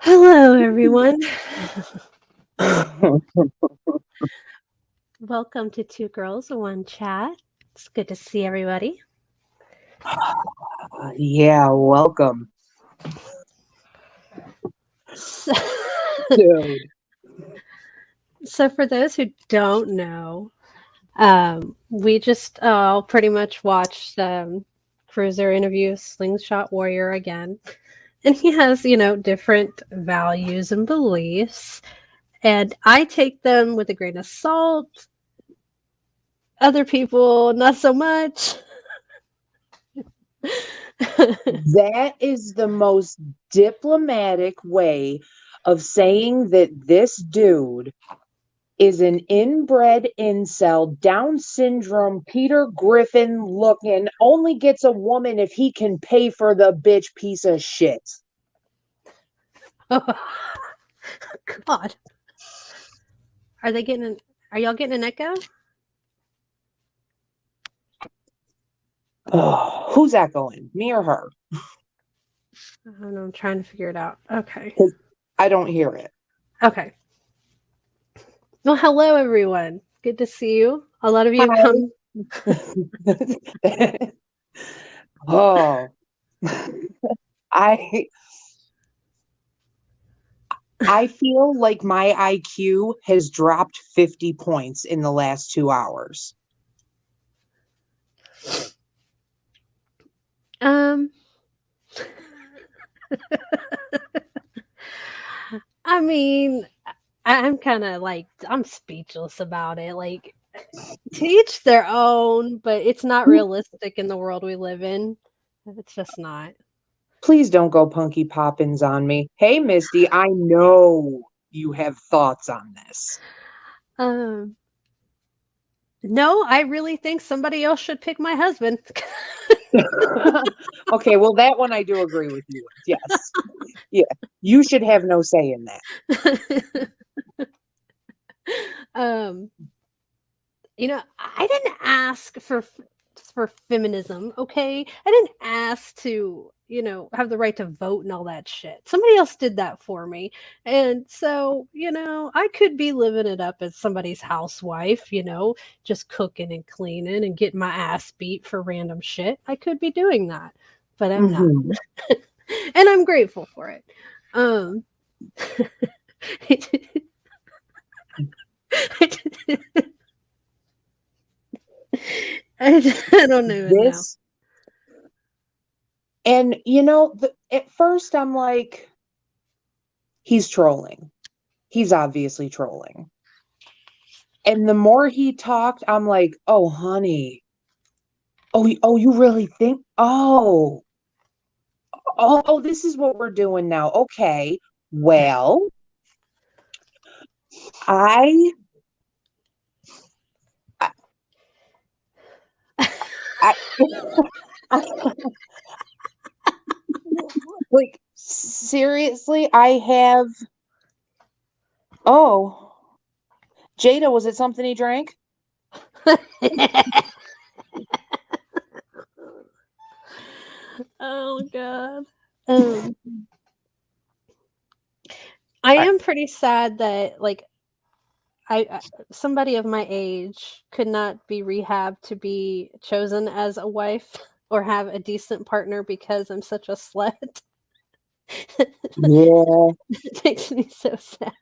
Hello, everyone. Welcome to Two Girls, One Chat. It's good to see everybody. Yeah, welcome, So, dude. so for those who don't know, we just pretty much watched Cruiser interview Slingshot Warrior again. And he has, different values and beliefs. And I take them with a grain of salt. Other people, not so much. That is the most diplomatic way of saying that this dude is an inbred incel, Down syndrome, Peter Griffin looking, only gets a woman if he can pay for the bitch piece of shit. God. Are y'all getting an echo? Oh, who's echoing? Me or her? I don't know. I'm trying to figure it out. Okay. 'Cause I don't hear it. Okay. Well, hello, everyone. Good to see you. A lot of you come. Hi. Oh, I I feel like my IQ has dropped 50 points in the last 2 hours. Um, I mean, I'm kind of like, I'm speechless about it. Like, to each their own, but it's not realistic in the world we live in. It's just not. Please don't go Punky Poppins on me. Hey, Misty, I know you have thoughts on this. Um, no, I really think somebody else should pick my husband. Okay, well, that one I do agree with you with. Yes. Yeah. You should have no say in that. um, I didn't ask for feminism, okay? I didn't ask to, have the right to vote and all that shit. Somebody else did that for me. And so, I could be living it up as somebody's housewife, just cooking and cleaning and getting my ass beat for random shit. I could be doing that, but I'm not. Mhm. And I'm grateful for it. Um I don't even know. This, and at first I'm like, he's trolling. He's obviously trolling. And the more he talked, I'm like, oh, honey. Oh, you really think? Oh, this is what we're doing now. Okay. Well, I, I, I like, seriously, I have, oh, Jada, was it something he drank? Oh god. Um, I I, am pretty sad that like I somebody of my age could not be rehabbed to be chosen as a wife or have a decent partner because I'm such a slut. yeah. It makes me so sad.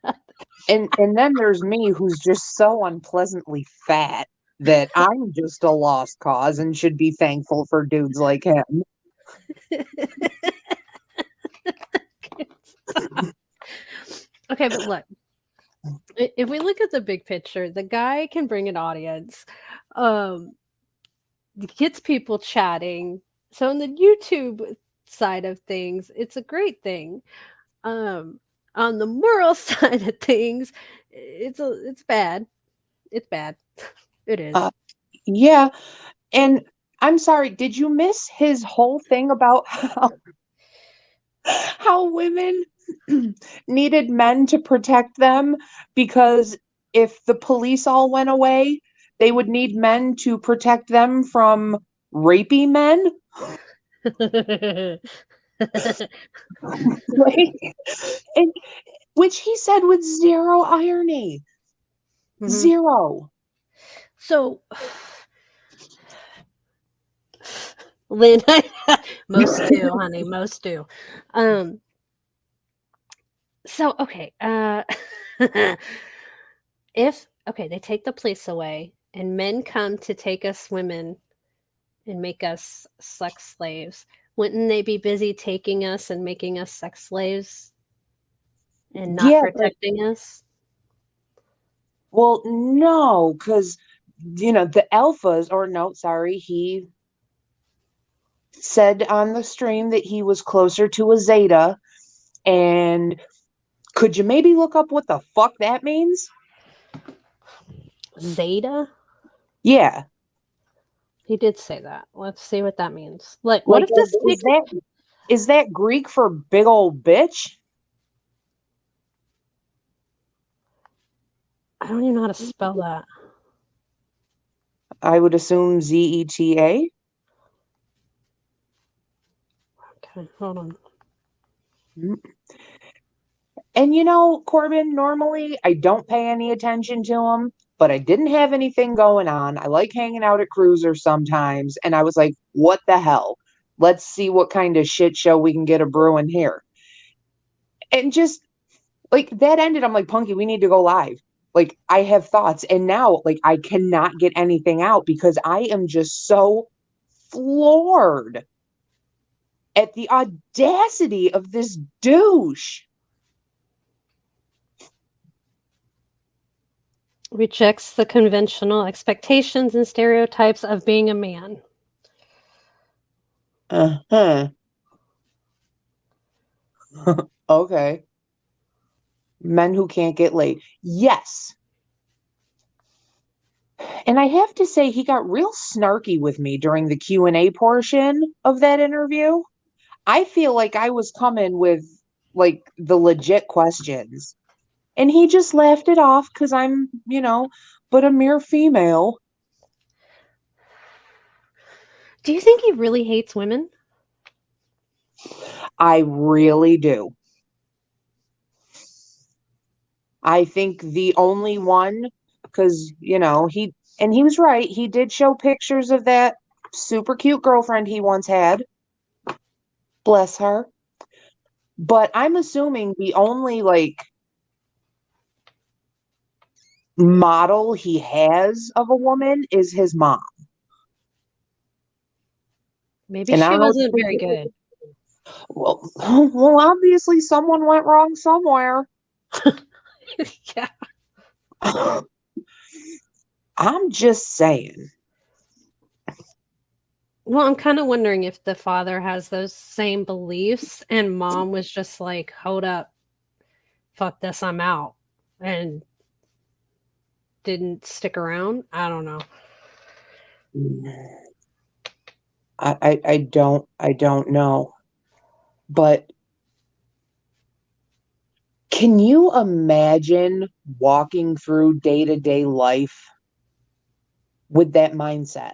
And then there's me who's just so unpleasantly fat that I'm just a lost cause and should be thankful for dudes like him. Okay, but look, if we look at the big picture, the guy can bring an audience. Um, gets people chatting. So on the YouTube side of things, it's a great thing. Um, on the moral side of things, it's bad. It's bad. It is. Uh, yeah, and I'm sorry, did you miss his whole thing about how women needed men to protect them because if the police all went away, they would need men to protect them from rapey men? Like, and which he said with zero irony. Mhm. Zero. So, Lynn, most do, honey, most do. Um, so okay, if okay, they take the police away and men come to take us women and make us sex slaves, wouldn't they be busy taking us and making us sex slaves and not Yeah, but protecting us? well, no, because the alphas, or no, sorry, he said on the stream that he was closer to a zeta. And could you maybe look up what the fuck that means? Zeta? Yeah. He did say that. Let's see what that means. Like, what Like, if this is takes? that Greek for big old bitch? I don't even know how to spell that. I would assume Zeta. Okay, hold on. And Corbin, normally I don't pay any attention to him, but I didn't have anything going on. I like hanging out at cruisers sometimes, and I was like, what the hell? Let's see what kind of shit show we can get a brewing here. And just like that ended, I'm like, Punky, we need to go live. Like, I have thoughts, and now like I cannot get anything out because I am just so floored at the audacity of this douche. Rejects the conventional expectations and stereotypes of being a man. Uh-huh. Okay. Men who can't get laid. Yes. And I have to say he got real snarky with me during the Q&A portion of that interview. I feel like I was coming with like the legit questions. And he just laughed it off because I'm, but a mere female. Do you think he really hates women? I really do. I think the only one, because, he was right. He did show pictures of that super cute girlfriend he once had. Bless her. But I'm assuming the only like model he has of a woman is his mom. Maybe And I she don't know what wasn't to very think. good. Well, obviously someone went wrong somewhere. Yeah. I'm just saying. Well, I'm kind of wondering if the father has those same beliefs and mom was just like, hold up, fuck this, I'm out. And didn't stick around. I don't know. I don't know. But can you imagine walking through day-to-day life with that mindset?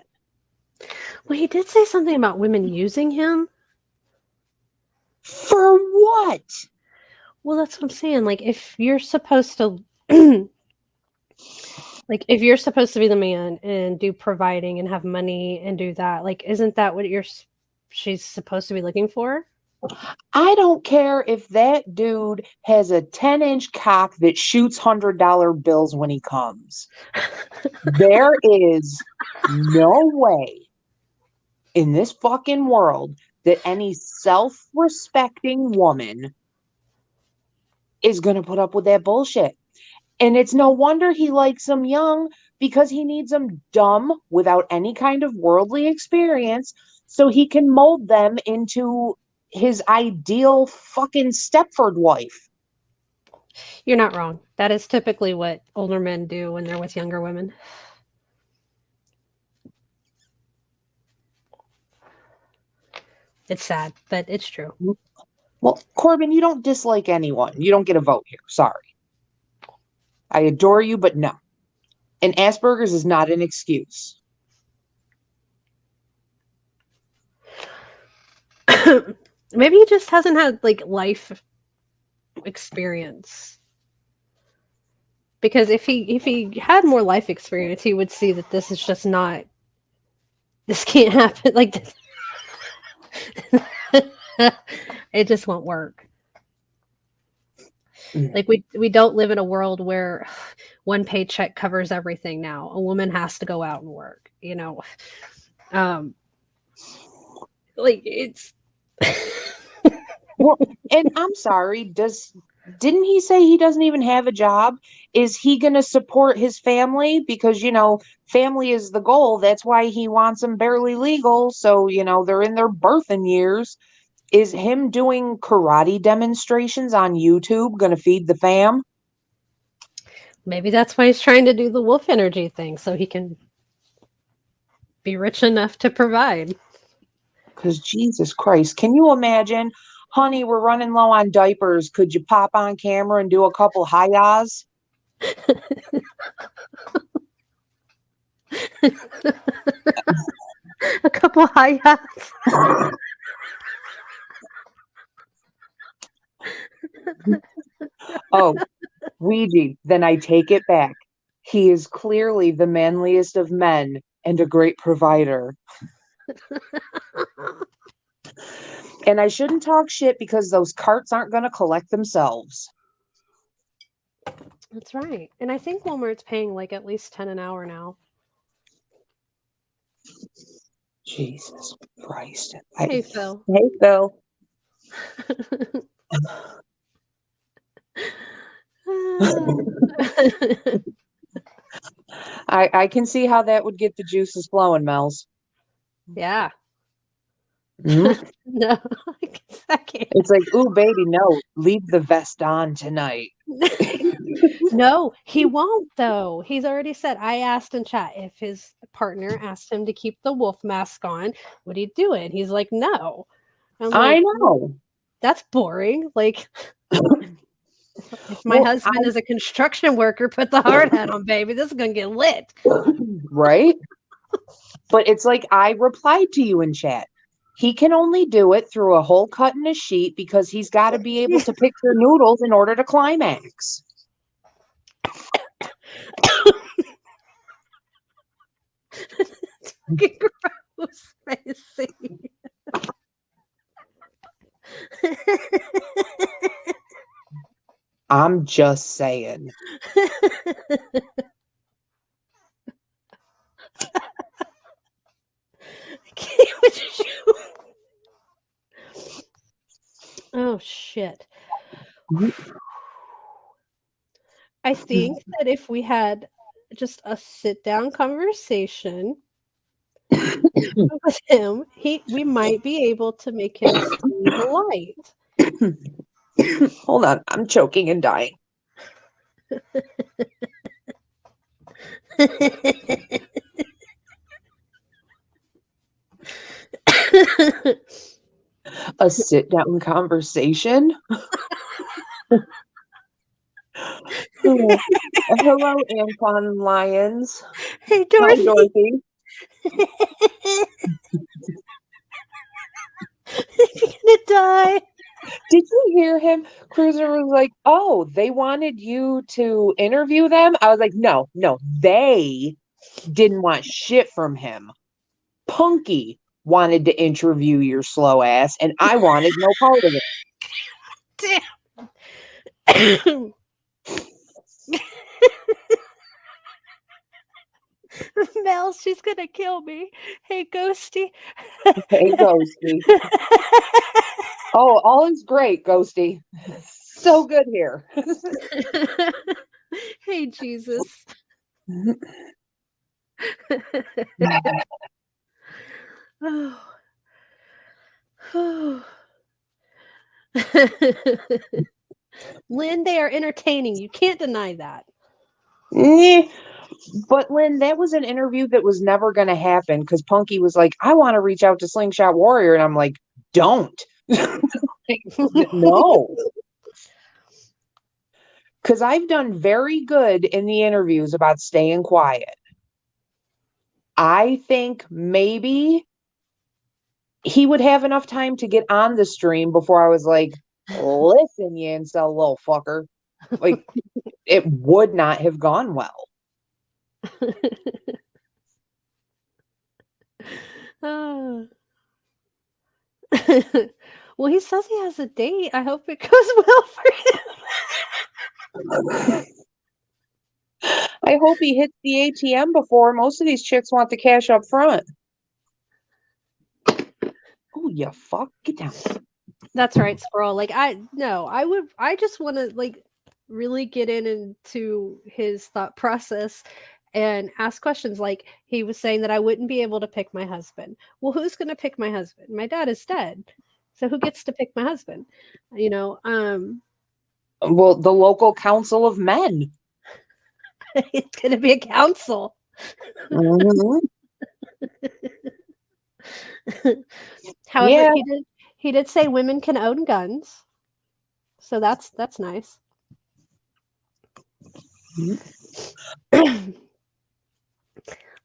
Well, he did say something about women using him. For what? Well, that's what I'm saying. Like, if you're supposed to, like, if you're supposed to be the man and do providing and have money and do that, like, isn't that what she's supposed to be looking for? I don't care if that dude has a 10-inch cock that shoots $100 bills when he comes. There is no way in this fucking world that any self-respecting woman is going to put up with that bullshit. And it's no wonder he likes them young because he needs them dumb without any kind of worldly experience so he can mold them into his ideal fucking Stepford wife. You're not wrong. That is typically what older men do when they're with younger women. It's sad, but it's true. Well, Corbin, you don't dislike anyone. You don't get a vote here. Sorry. I adore you, but no. And Asperger's is not an excuse. Maybe he just hasn't had like life experience. Because if he had more life experience, he would see that this is just not, this can't happen. Like this, it just won't work. Like we don't live in a world where one paycheck covers everything now. A woman has to go out and work, you know. Um like it's Well, and I'm sorry, didn't he say he doesn't even have a job? Is he going to support his family? Because, family is the goal. That's why he wants them barely legal. So, they're in their birthing years. Is him doing karate demonstrations on YouTube going to feed the fam? maybe that's why he's trying to do the wolf energy thing so he can be rich enough to provide. Because Jesus Christ, can you imagine? Honey, we're running low on diapers. Could you pop on camera and do a couple hi-yahs? A couple high hats. Oh, Ouija, then I take it back. He is clearly the manliest of men and a great provider. And I shouldn't talk shit because those carts aren't going to collect themselves. That's right. And I think Walmart's paying like at least 10 an hour now. Jesus Christ. Hey Phil. Hey, Phil. I can see how that would get the juices flowing, Mel's. Yeah. Mm-hmm. No, I can't. It's like, ooh, baby, no, leave the vest on tonight. No, he won't though. He's already said, I asked in chat if his partner asked him to keep the wolf mask on, would he do it? He's like, no. I'm I like, know. that's boring. Like, if my Well, husband is a construction worker, put the hard hat on, baby. This is gonna get lit. right? But it's like I replied to you in chat. He can only do it through a hole cut in a sheet because he's got to be able to picture noodles in order to climax. Fucking gross, Macy. I'm just saying. I can't with you. Oh shit. I think that if we had just a sit down conversation with him, we might be able to make him see the light. Hold on, I'm choking and dying. A sit down conversation? Hello, Anton Lyons. Hey, Hi, Dorothy. Dorothy. You're gonna die. Did you hear him? Cruiser was like, oh, they wanted you to interview them? I was like, no, they didn't want shit from him. Punky wanted to interview your slow ass, and I wanted no part of it. Damn. Mel, she's gonna kill me. Hey, Ghosty. Hey, Ghosty. Oh, all is great, Ghosty. So good here. Hey, Jesus. Oh. Lynn, they are entertaining. You can't deny that. But Lynn, that was an interview that was never going to happen because Punky was like, I want to reach out to Slingshot Warrior. And I'm like, don't. No. Because I've done very good in the interviews about staying quiet. I think maybe he would have enough time to get on the stream before I was like, listen, you incel little fucker. Like, it would not have gone well. Ah. Well, he says he has a date. I hope it goes well for him. I hope he hits the ATM before. Most of these chicks want the cash up front. Oh, you fuck. Get down. That's right, squirrel. Like I just want to like really get into his thought process and ask questions. Like he was saying that I wouldn't be able to pick my husband. Well, who's going to pick my husband? My dad is dead. So who gets to pick my husband? You know, Well, the local council of men. it's going to be a council. Mhm. However, Yeah. he did say women can own guns. So that's nice.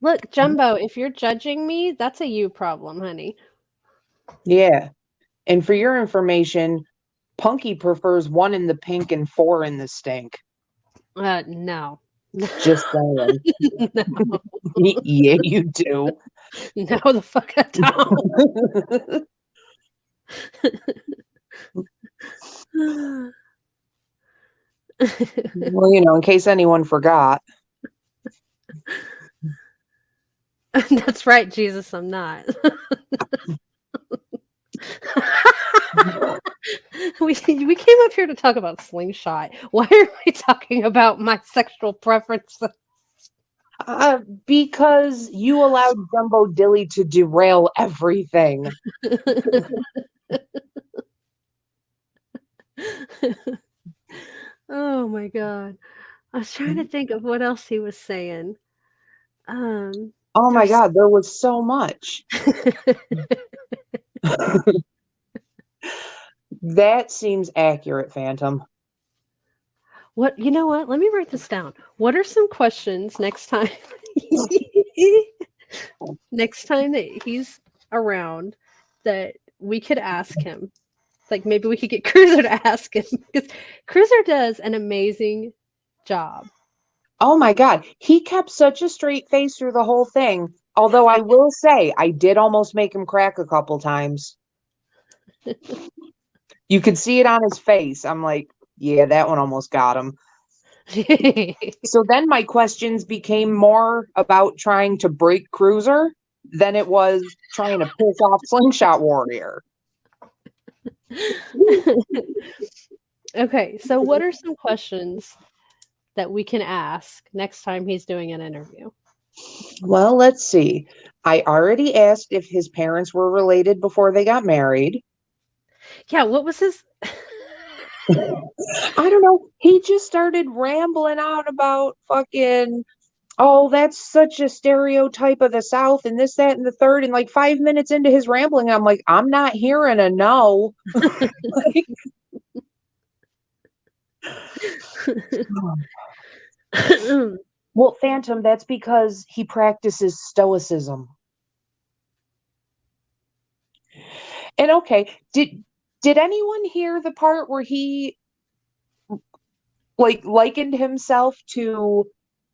Look, Jumbo, if you're judging me, that's a you problem, honey. Yeah. And for your information, Punky prefers 1 in the pink and 4 in the stink. No. Just saying. No. Yeah, you do. No, the fuck I don't. Well, in case anyone forgot. That's right, Jesus, I'm not. We came up here to talk about Slingshot. Why are we talking about my sexual preferences? Because you allowed Jumbo Dilly to derail everything. Oh my god. I was trying to think of what else he was saying. Oh my There's God, there was so much. That seems accurate, Phantom. what you know what? Let me write this down. What are some questions next time next time that he's around that we could ask him? Like maybe we could get Cruiser to ask him because Cruiser does an amazing job. Oh my God, he kept such a straight face through the whole thing. Although I will say, I did almost make him crack a couple times. You could see it on his face. I'm like, yeah, that one almost got him. So then my questions became more about trying to break Cruiser than it was trying to piss off Slingshot Warrior. Okay, so what are some questions that we can ask next time he's doing an interview? Well, let's see. I already asked if his parents were related before they got married. Yeah, what was his I don't know. He just started rambling out about fucking, oh, that's such a stereotype of the South and this, that, and the third. And like 5 minutes into his rambling, I'm like, I'm not hearing a no. Like, well, Phantom, that's because he practices stoicism. And okay, did anyone hear the part where he like likened himself to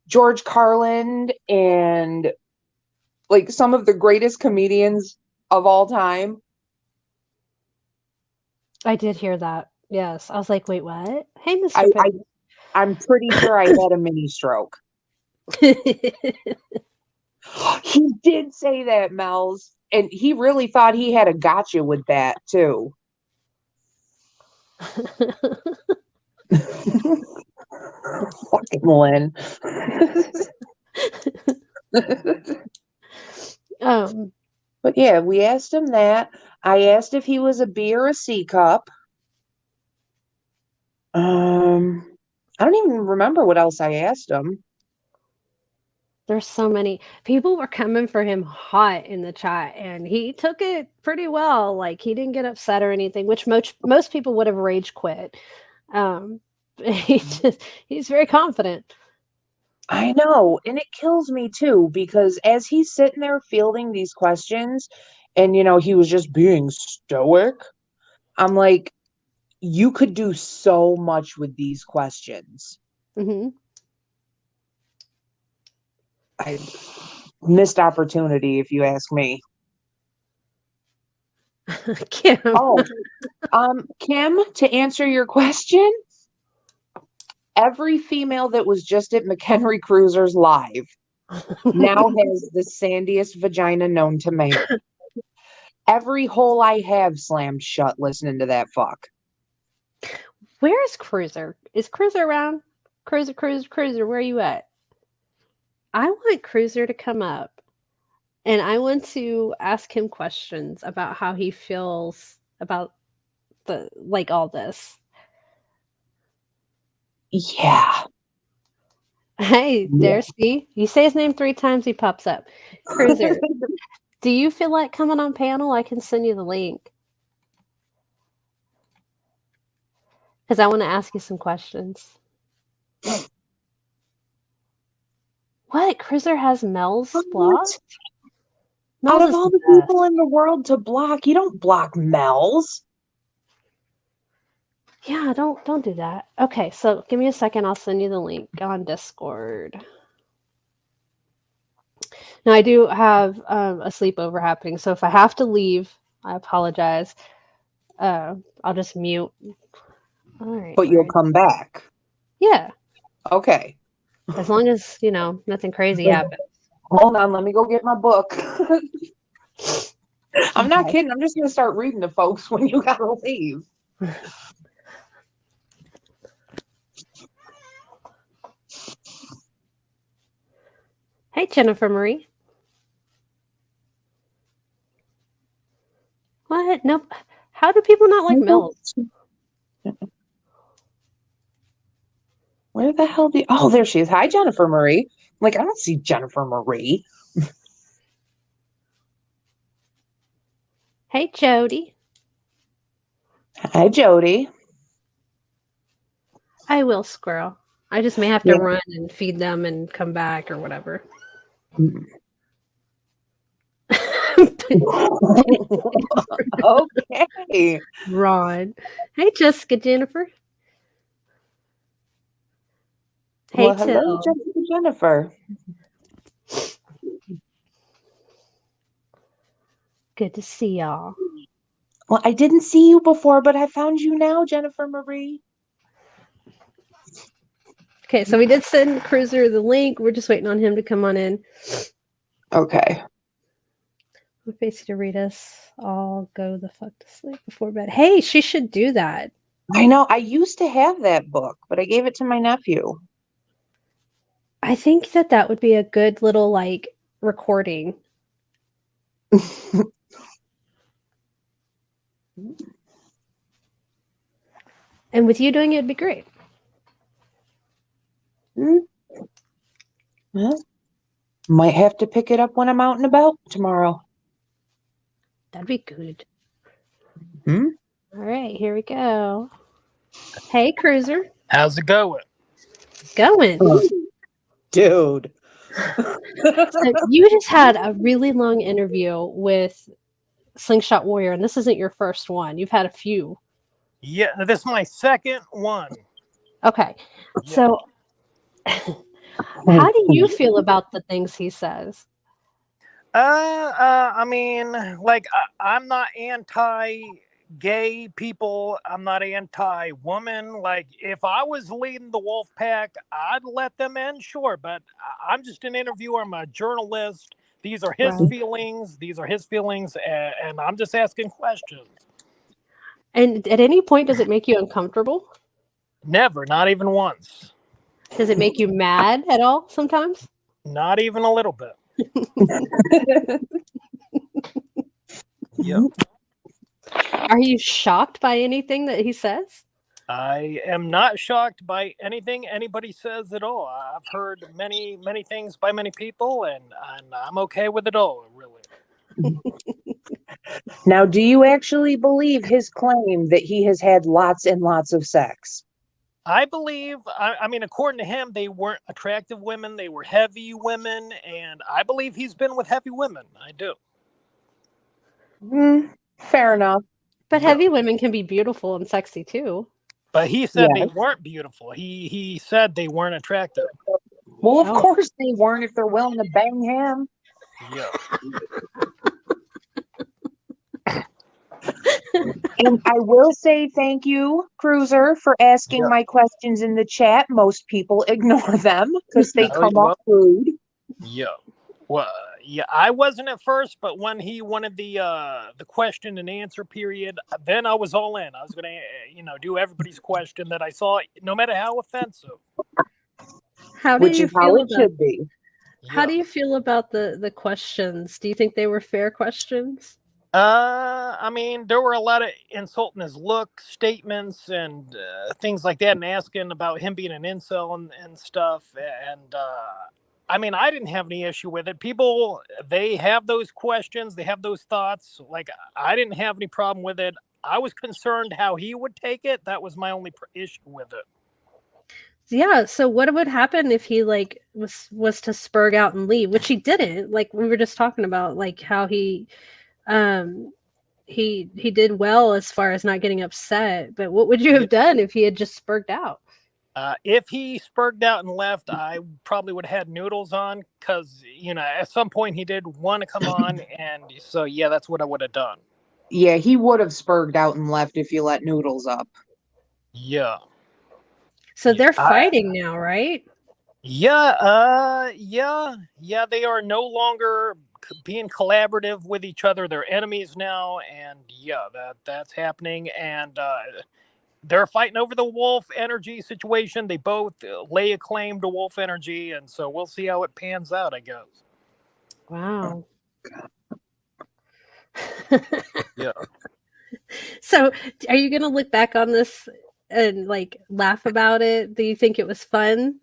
George Carlin and like some of the greatest comedians of all time? I did hear that. Yes. I was like, "Wait, what?" Hey, I, Mr. I Pittman. I'm pretty sure I had a mini stroke. He did say that, Mel's, and he really thought he had a gotcha with that too. Fucking Lynn. um, But yeah, we asked him that. I asked if he was a B or a C cup. I don't even remember what else I asked him. there's so many people were coming for him hot in the chat, and he took it pretty well. Like he didn't get upset or anything, which most people would have rage quit. Um, he's very confident. I know, and it kills me too because as he's sitting there fielding these questions, and he was just being stoic. I'm like, you could do so much with these questions. Mm-hmm. I missed opportunity, if you ask me. Kim. Oh, Kim, to answer your question, every female that was just at McHenry Cruisers live now has the sandiest vagina known to man. Every hole I have slammed shut listening to that fuck. Where is Cruiser? Is Cruiser around? Cruiser, where are you at? I want Cruiser to come up and I want to ask him questions about how he feels about all this. Yeah. Hey, Yeah. there, see? You say his name 3 times, he pops up. Cruiser, do you feel like coming on panel? I can send you the link. Because I want to ask you some questions. What? Cruiser has Mel's blocked? Out Mel's of is all the the best. people in the world to block, you don't block Mel's. Yeah, don't do that. Okay, so give me a second. I'll send you the link on Discord. Now I do have a sleepover happening, so if I have to leave, I apologize. I'll just mute. All right, But you'll where? come back. Yeah, Okay. as long as nothing crazy happens. Hold on, let me go get my book. I'm not Okay. kidding. I'm just going to start reading to folks when you got to leave. Hey, Jennifer Marie. What? Nope. How do people not like Mills? Where the hell do you... Oh, there she is. Hi, Jennifer Marie. Like, I don't see Jennifer Marie. Hey, Jody. Hi, Jody. I will, squirrel. I just may have to Yeah. run and feed them and come back or whatever. Okay. Ron. Hey, Jessica Jennifer. Hey, Well, hello, Till. Jessica Jennifer. Good to see y'all. Well, I didn't see you before, but I found you now, Jennifer Marie. Okay, so we did send Cruiser the link. We're just waiting on him to come on in. Okay. We're basically to read us all go the fuck to sleep before bed. Hey, she should do that. I know. I used to have that book, but I gave it to my nephew. I think that would be a good little recording. And with you doing it, it'd be great. Well, might have to pick it up when I'm out and about tomorrow. That'd be good. Hmm? All right, here we go. Hey, Cruiser. How's it going? Going. Dude. So you just had a really long interview with Slingshot Warrior, and this isn't your first one. You've had a few. Yeah, this is my second one. Okay. Yeah. So how do you feel about the things he says? I mean, I'm not anti-gay people. I'm not anti-woman. Like, if I was leading the wolf pack, I'd let them in, sure. But I'm just an interviewer. I'm a journalist. These are his Right. feelings. These are his feelings, and I'm just asking questions. And at any point, does it make you uncomfortable? Never, not even once. Does it make you mad at all sometimes? Not even a little bit. Yep. Are you shocked by anything that he says? I am not shocked by anything anybody says at all. I've heard many, many things by many people, and I'm okay with it all, really. Now, do you actually believe his claim that he has had lots and lots of sex? I believe, I mean, according to him, they weren't attractive women. They were heavy women, and I believe he's been with heavy women. I do. Fair enough. But Yeah. heavy women can be beautiful and sexy too. But he said they Yes. weren't beautiful. He said they weren't attractive. Well, of Oh. course they weren't if they're willing to bang him. Yeah. And I will say thank you, Cruiser, for asking Yeah. my questions in the chat. Most people ignore them because they Oh, come off well, rude. yeah. Well, yeah, I wasn't at first, but when he wanted the question and answer period, then I was all in. I was gonna, do everybody's question that I saw, no matter how offensive. How do Which you is how feel it about should be. how Yeah. do you feel about the questions? Do you think they were fair questions? I mean, there were a lot of insulting his look statements and things like that, and asking about him being an incel and stuff. And I mean, I didn't have any issue with it. People, they have those questions, they have those thoughts. Like, I didn't have any problem with it. I was concerned how he would take it. That was my only issue with it. Yeah, so what would happen if he like was to spurg out and leave, which he didn't. Like we were just talking about like how um he did well as far as not getting upset, but what would you Yeah. have done if he had just spurged out? If he spurged out and left, I probably would have had noodles on because, at some point he did want to come on. And so, yeah, that's what I would have done. Yeah, he would have spurged out and left if you let Noodles up. Yeah. So Yeah. they're fighting now, right? Yeah, they are no longer being collaborative with each other. They're enemies now, and yeah, that's happening. And they're fighting over the wolf energy situation. They both lay a claim to wolf energy, and so we'll see how it pans out, I guess. Wow. Yeah. So, are you going to look back on this and like laugh about it? Do you think it was fun?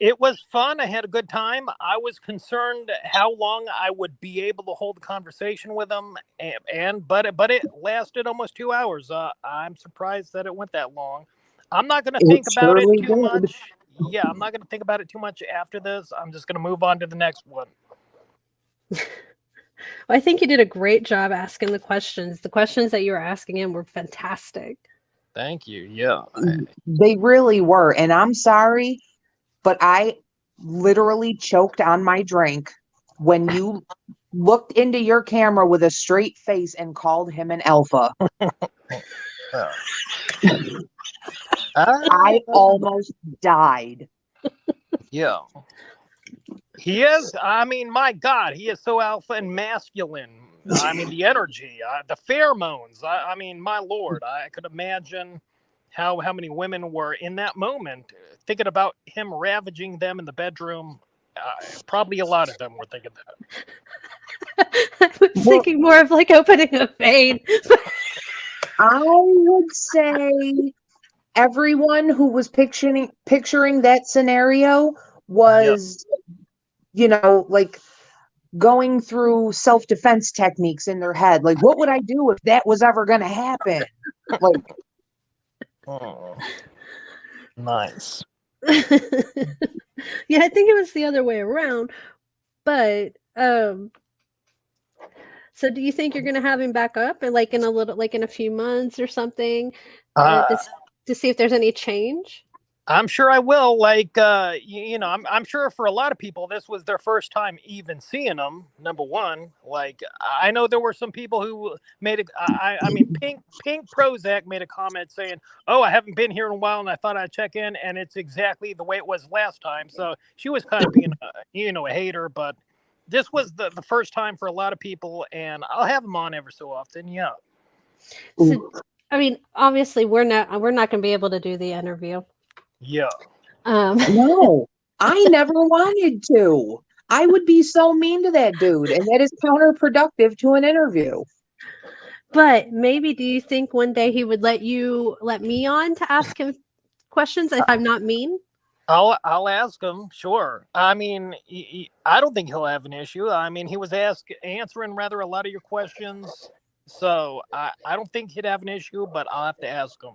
It was fun. I had a good time. I was concerned how long I would be able to hold the conversation with them, but it lasted almost 2 hours. I'm surprised that it went that long. I'm not going to think It about it surely too did. much. Yeah, I'm not going to think about it too much after this. I'm just going to move on to the next one. Well, I think you did a great job asking the questions. The questions that you were asking him were fantastic. Thank you. Yeah. They really were. And I'm sorry, but I literally choked on my drink when you looked into your camera with a straight face and called him an alpha. I almost died. Yeah. He is. I mean, my God, he is so alpha and masculine. I mean, the energy, the pheromones. I mean, my Lord, I could imagine how many women were in that moment thinking about him ravaging them in the bedroom. Probably a lot of them were thinking that. I was thinking more of like opening a vein. I would say everyone who was picturing that scenario was, like going through self-defense techniques in their head. Like, what would I do if that was ever going to happen? Like, Oh, nice. Yeah, I think it was the other way around. But so do you think you're going to have him back up and like in a few months or something to see if there's any change? I'm sure I will. Like, I'm sure for a lot of people, this was their first time even seeing him. Number one, like, I know there were some people who made it. I mean, Pink Prozac made a comment saying, "Oh, I haven't been here in a while, and I thought I'd check in." And it's exactly the way it was last time. So she was kind of being, a hater. But this was the first time for a lot of people, and I'll have him on every so often. Yeah. So, I mean, obviously, we're not going to be able to do the interview. Yeah. No, I never wanted to. I would be so mean to that dude, and that is counterproductive to an interview. But maybe, do you think one day he would let me on to ask him questions if I'm not mean? I'll ask him. Sure. I mean, I don't think he'll have an issue. I mean, he was answering rather a lot of your questions, so I don't think he'd have an issue. But I'll have to ask him.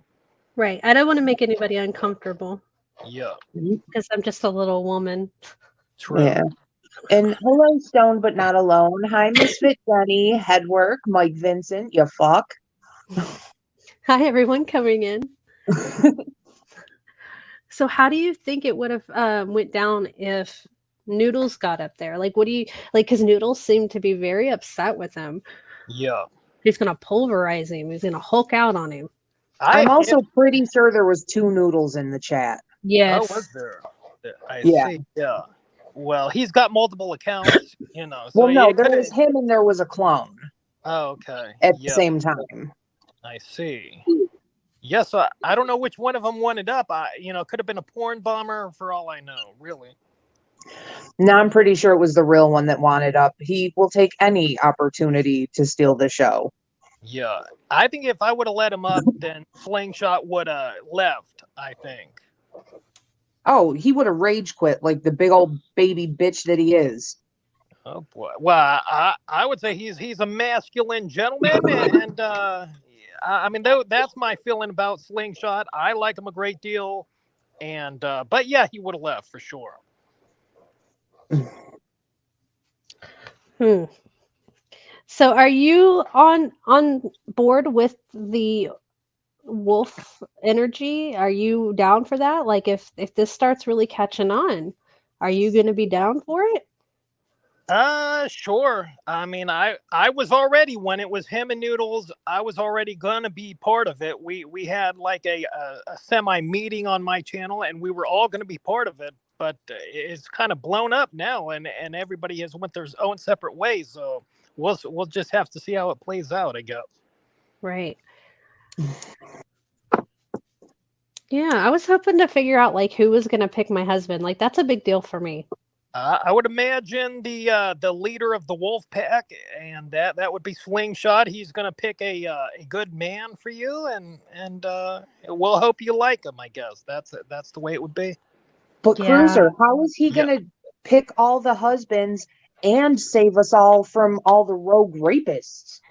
Right. I don't want to make anybody uncomfortable. Yeah. Because I'm just a little woman. True. Yeah. And hello, Stone, but not alone. Hi, Misfit Jenny, Headwork, Mike Vincent, you fuck. Hi, everyone coming in. So how do you think it would have went down if Noodles got up there? Like, what do you like? Because Noodles seemed to be very upset with him. Yeah. He's gonna pulverize him. He's gonna Hulk out on him. I'm If, also pretty sure there was 2 Noodles in the chat. oh, was Yes. there? I Yeah. see. Yeah. Well, he's got multiple accounts, so Well, no, it there could have. was him and there was a clone Oh, okay. at the Yeah, same time. I see. Yes, I don't know which one of them wanted up. Could have been a porn bomber for all I know, really. No, I'm pretty sure it was the real one that wanted up. He will take any opportunity to steal the show. Yeah, I think if I would have let him up, then Slingshot would have left, I think. Oh, he would have rage quit like the big old baby bitch that he is. Oh boy. Well, I would say he's a masculine gentleman, and I mean that's my feeling about Slingshot. I like him a great deal, and but yeah, he would have left for sure. Hmm. So are you on board with the wolf energy? Are you down for that? Like if this starts really catching on, are you going to be down for it? Sure. I mean, I was already when it was him and Noodles. I was already gonna be part of it. We had like a semi meeting on my channel, and we were all gonna be part of it. But it's kind of blown up now, and everybody has went their own separate ways. So we'll just have to see how it plays out, I guess. Right. Yeah, I was hoping to figure out like who was going to pick my husband. Like that's a big deal for me. I would imagine the leader of the wolf pack, and that would be Slingshot. He's going to pick a good man for you, and we'll hope you like him. I guess that's the way it would be. But Yeah. Cruiser, how is he Yeah. going to pick all the husbands and save us all from all the rogue rapists?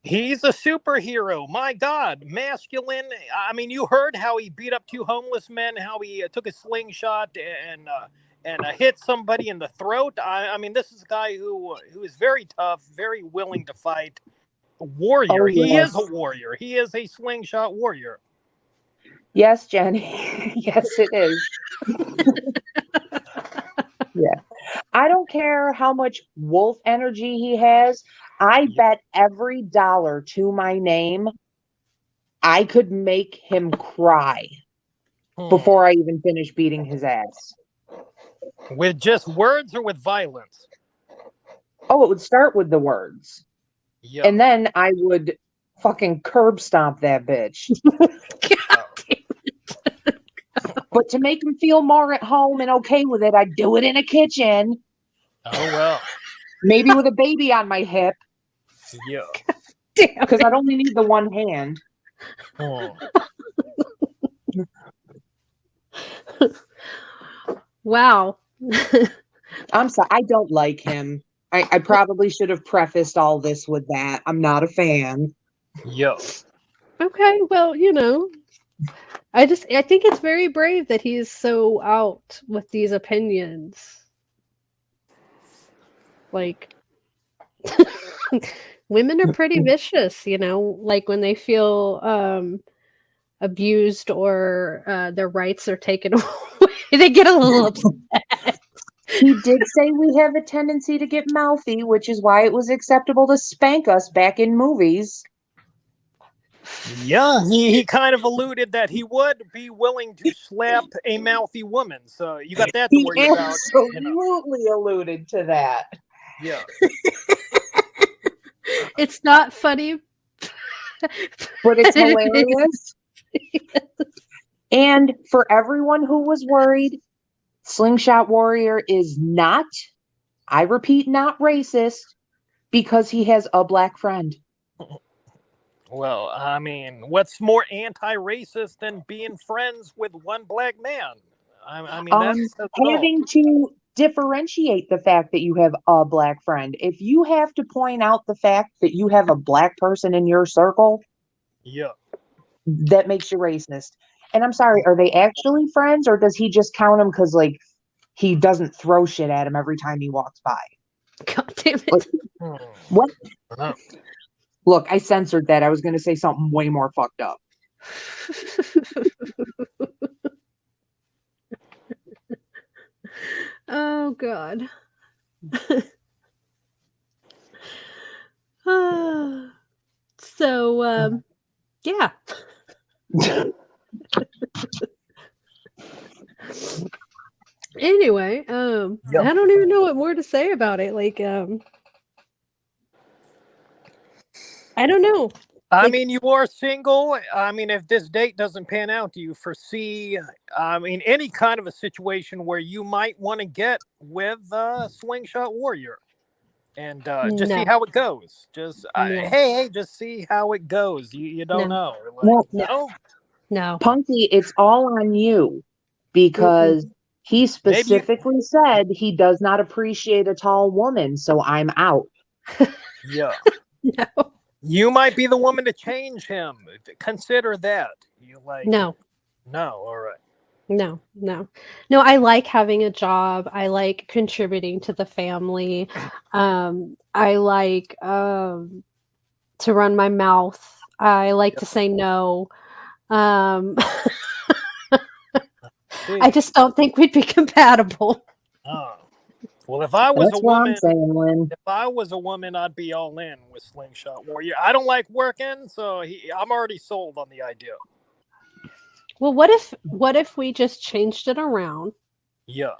He's a superhero. My God, masculine. I mean, you heard how he beat up 2 homeless men, how he took a slingshot and hit somebody in the throat. I mean, this is a guy who is very tough, very willing to fight. Warrior. Oh, He is yes. a warrior. He is a slingshot warrior. Yes, Jenny. Yes, it is. Yeah. I don't care how much wolf energy he has. I bet every dollar to my name I could make him cry before I even finish beating his ass. With just words or with violence? Oh, it would start with the words. Yeah. And then I would fucking curb stomp that bitch. But to make him feel more at home and okay with it, I'd do it in a kitchen. Oh, well. Maybe with a baby on my hip. Yeah. Because I'd only need the one hand. Wow. I'm sorry. I don't like him. I probably should have prefaced all this with that. I'm not a fan. Yeah. Okay, well, I think it's very brave that he's so out with these opinions. Like women are pretty vicious, like when they feel abused or their rights are taken away, they get a little upset. He did say we have a tendency to get mouthy, which is why it was acceptable to spank us back in movies. Yeah, he kind of alluded that he would be willing to slap a mouthy woman. So you got that to He worry about. absolutely alluded to that. Yeah. It's not funny, but it's hilarious. And for everyone who was worried, Slingshot Warrior is not, I repeat, not racist because he has a black friend. Well, I mean, what's more anti-racist than being friends with one black man? I mean, that's having to differentiate the fact that you have a black friend. If you have to point out the fact that you have a black person in your circle, yeah, that makes you racist. And I'm sorry, are they actually friends, or does he just count them because, like, he doesn't throw shit at him every time he walks by. God damn it. Like, what? Look, I censored that. I was going to say something way more fucked up. Oh, God. So, yeah. Anyway, I don't even know what more to say about it. Like, I don't know. I mean, you are single. I mean, if this date doesn't pan out, do you foresee, I mean, any kind of a situation where you might want to get with a slingshot warrior and just see No. how it goes? Just, No. hey, just see how it goes. You don't No. know. Like, No. No. Punky, it's all on you because he specifically said he does not appreciate a tall woman, so I'm out. Yeah. No. You might be the woman to change him. Consider that. You like No. all right. No. I like having a job. I like contributing to the family. I like to run my mouth. I like to say no. I just don't think we'd be compatible. Oh. Well, if I was That's a what woman, I'm saying, Lynn. if I was a woman, I'd be all in with Slingshot Warrior. I don't like working, so I'm already sold on the idea. Well, what if we just changed it around? Yeah.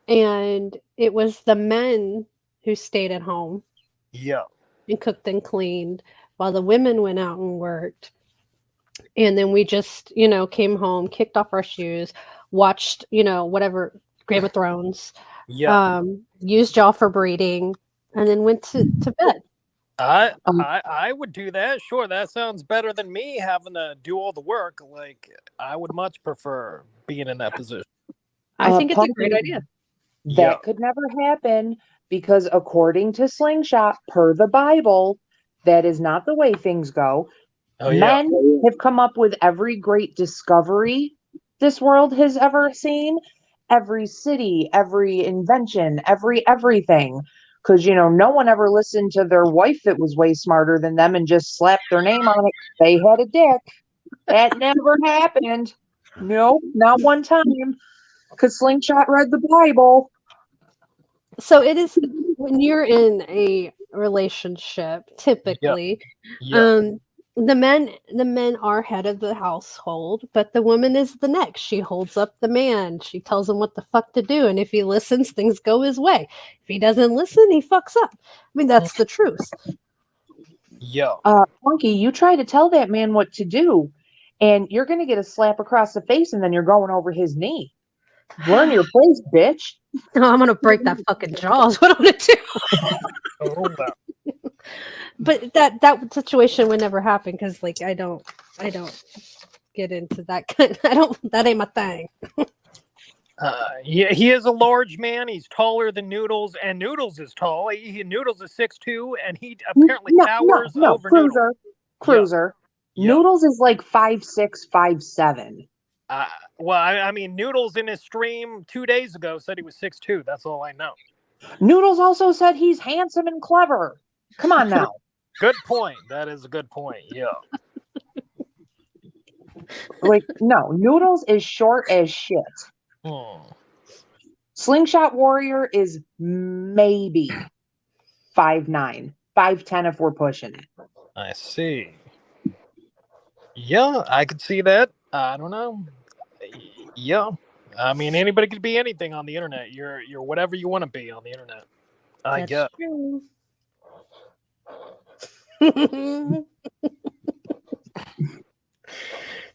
And it was the men who stayed at home. Yeah. And cooked and cleaned while the women went out and worked. And then we just, came home, kicked off our shoes, watched, whatever, Game of Thrones, used y'all for breeding, and then went to bed. I would do that. Sure, that sounds better than me having to do all the work. Like, I would much prefer being in that position. I think it's a great idea. That could never happen because according to Slingshot, per the Bible, that is not the way things go. Men have come up with every great discovery this world has ever seen. Every city, every invention, everything. Because, no one ever listened to their wife that was way smarter than them and just slapped their name on it. They had a dick. That never happened. Nope, not one time. Because Slingshot read the Bible. So it is when you're in a relationship, typically, the men are head of the household, but the woman is the neck. She holds up the man. She tells him what the fuck to do, and if he listens, things go his way. If he doesn't listen, he fucks up. I mean, that's the truth. Funky, you try to tell that man what to do, and you're going to get a slap across the face, and then you're going over his knee. Learn your place, bitch. No, I'm going to break that fucking jaws. What I'm going to do? But that situation would never happen because, like, I don't get into that kind. That ain't my thing. He is a large man. He's taller than Noodles, and Noodles is tall. Noodles is 6'2", and he apparently towers over Cruiser. Noodles is like 5'6", 5'7". Well, I mean, Noodles in his stream 2 days ago said he was 6'2". That's all I know. Noodles also said he's handsome and clever. Come on now. Good point. That is a good point. Yeah. Like, no, Noodles is short as shit. Slingshot Warrior is maybe 5'9", 5'10" if we're pushing it. I see. Yeah, I could see that. I don't know. Yeah. I mean, anybody could be anything on the internet. You're whatever you want to be on the internet. I guess. True.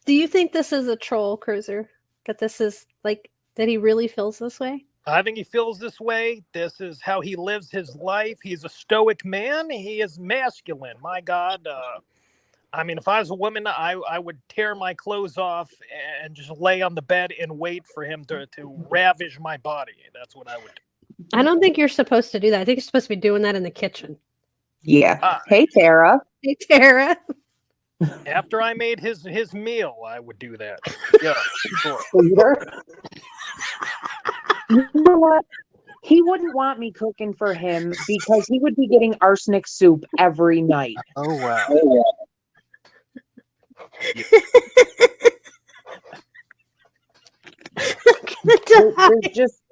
Do you think this is a troll, Cruiser? That this is like that he really feels this way? I think he feels this way. This is how he lives his life. He's a stoic man. He is masculine. My God. I mean, if I was a woman, I would tear my clothes off and just lay on the bed and wait for him to ravage my body. That's what I would do. I don't think you're supposed to do that. I think you're supposed to be doing that in the kitchen. Yeah. Hey, Tara. Hey, Tara. After I made his meal, I would do that. Yeah, sure. You know what? He wouldn't want me cooking for him because he would be getting arsenic soup every night. Oh wow. Yeah. There's just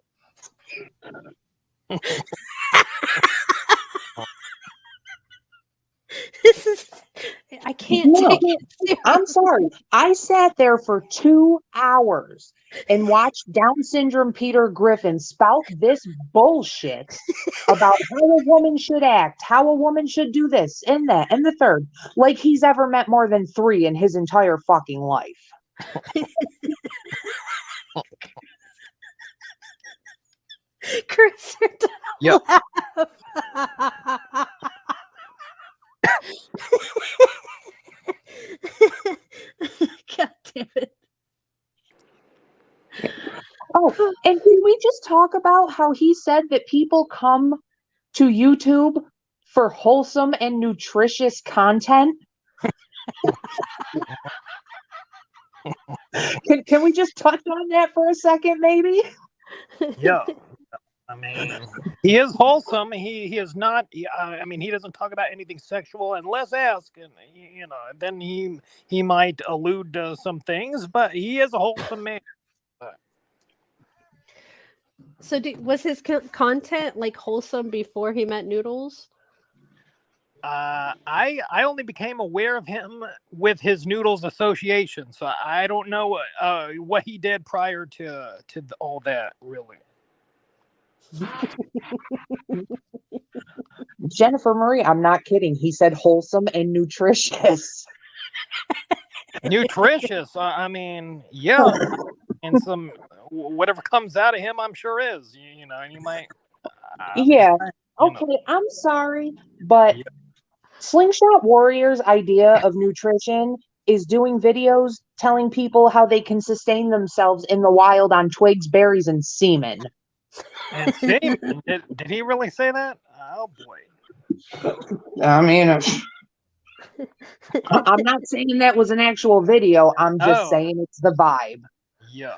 This is. I can't no. take it I'm serious. sorry. I sat there for 2 hours and watched Down syndrome Peter Griffin spout this bullshit about how a woman should act, how a woman should do this and that and the third, like he's ever met more than 3 in his entire fucking life. Chris, Yep. God damn it. Oh, and can we just talk about how he said that people come to YouTube for wholesome and nutritious content? Can we just touch on that for a second, maybe? Yeah. I mean, he is wholesome. He is not. I mean, he doesn't talk about anything sexual unless asked, and you know, then he might allude to some things. But he is a wholesome man. So, was his content like wholesome before he met Noodles? I only became aware of him with his Noodles Association, so I don't know what he did prior to all that, really. Jennifer Marie, I'm not kidding. He said wholesome and nutritious. Nutritious. I mean, yeah, and some whatever comes out of him, I'm sure is. You know, and you might. Yeah. You know, Okay, I'm sorry, but yeah. Slingshot Warrior's idea of nutrition is doing videos telling people how they can sustain themselves in the wild on twigs, berries, and semen. And semen. Did he really say that? Oh boy. I mean, I'm not saying that was an actual video. I'm just Oh, saying it's the vibe. yeah.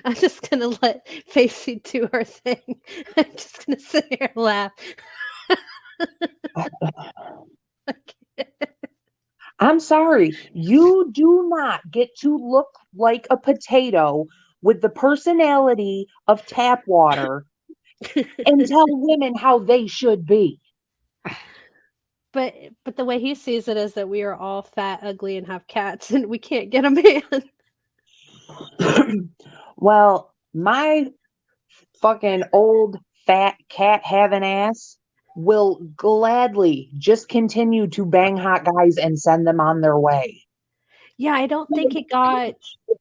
I'm just gonna let Facey do her thing. I'm just gonna sit here and laugh. I'm sorry. You do not get to look like a potato with the personality of tap water and tell women how they should be. But the way he sees it is that we are all fat, ugly, and have cats, and we can't get a man. Well, my fucking old fat cat having ass will gladly just continue to bang hot guys and send them on their way. Yeah, I don't think it got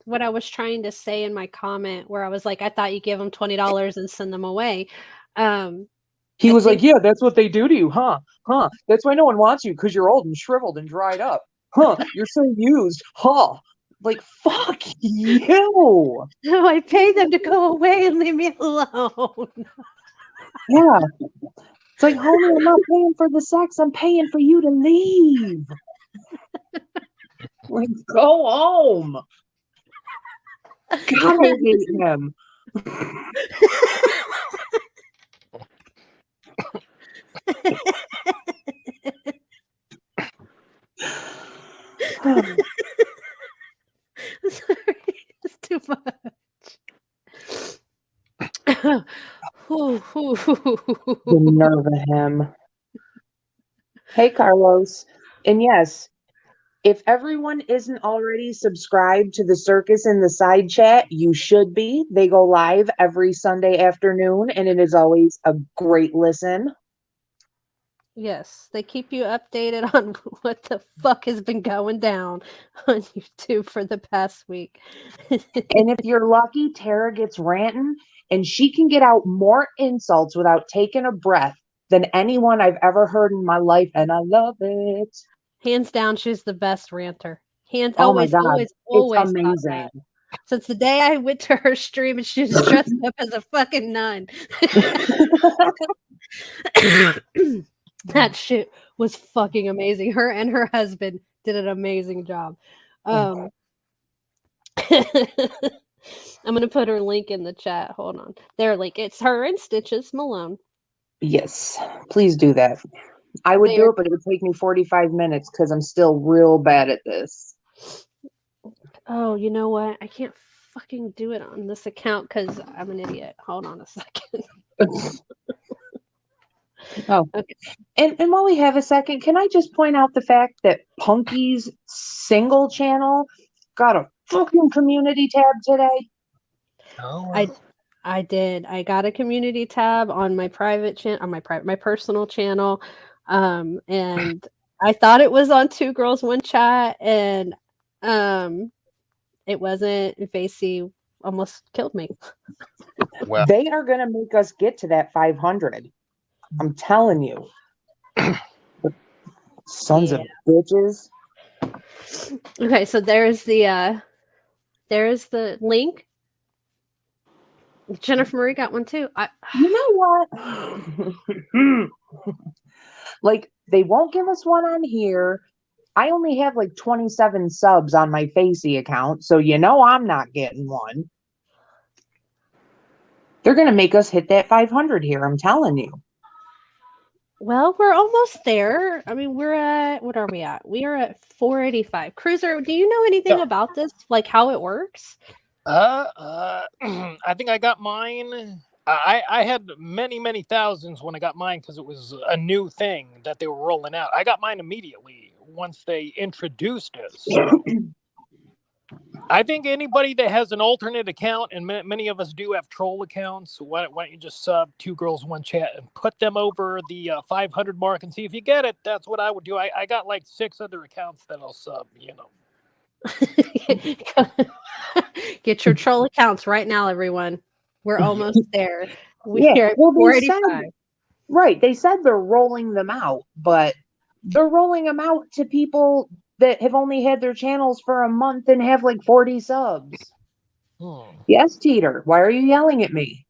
what I was trying to say in my comment, where I was like, I thought you give them $20 and send them away. He I was like, think yeah, that's what they do to you, huh? Huh? That's why no one wants you, because you're old and shriveled and dried up. Huh? You're so used. Huh? Like, fuck you. no, I pay them to go away and leave me alone. Yeah. It's like, homie, I'm not paying for the sex. I'm paying for you to leave. Like, go home. God, I hate him. Sorry, it's too much. The nerve of him. Hey, Carlos. And yes, if everyone isn't already subscribed to the Circus in the Side Chat, you should be. They go live every Sunday afternoon, and it is always a great listen. Yes, they keep you updated on what the fuck has been going down on YouTube for the past week. And if you're lucky, Tara gets ranting, and she can get out more insults without taking a breath than anyone I've ever heard in my life, and I love it. Hands down, she's the best ranter. Oh my God, Always it's thought amazing. that. Since the day I went to her stream and she was dressed up as a fucking nun. That shit was fucking amazing. Her and her husband did an amazing job. I'm gonna put her link in the chat. Hold on. Their link. It's her and Stitches Malone. Yes, please do that. I would They're do it, but it would take me 45 minutes because I'm still real bad at this. oh, you know what? I can't fucking do it on this account because I'm an idiot. Hold on a second. Oh, Okay. and while we have a second, can I just point out the fact that Punky's single channel got a fucking community tab today? Oh, I did. I got a community tab on my private channel, on my personal channel, and I thought it was on Two Girls One Chat, and it wasn't. Facey almost killed me. well, They are going to make us get to that 500. I'm telling you. Sons Yeah. of bitches. Okay, so there's the link. Jennifer Marie got one too. You know what? Like, they won't give us one on here. I only have like 27 subs on my Facey account, so you know I'm not getting one. They're going to make us hit that 500 here, I'm telling you. Well, we're almost there. I mean, we're at what are we at? We are at 485. Cruiser, do you know anything Yeah. about this? Like how it works? I think I got mine. I had many thousands when I got mine because it was a new thing that they were rolling out. I got mine immediately once they introduced it. So I think anybody that has an alternate account, and many of us do have troll accounts, why don't you just sub Two Girls One Chat and put them over the 500 mark and see if you get it. That's what I would do. I got like 6 other accounts that I'll sub, you know. Get your troll accounts right now, everyone. We're almost there. We Yeah, are at well, they said, 485. right, they said they're rolling them out, but they're rolling them out to people that have only had their channels for a month and have like 40 subs. Yes, Teeter, why are you yelling at me?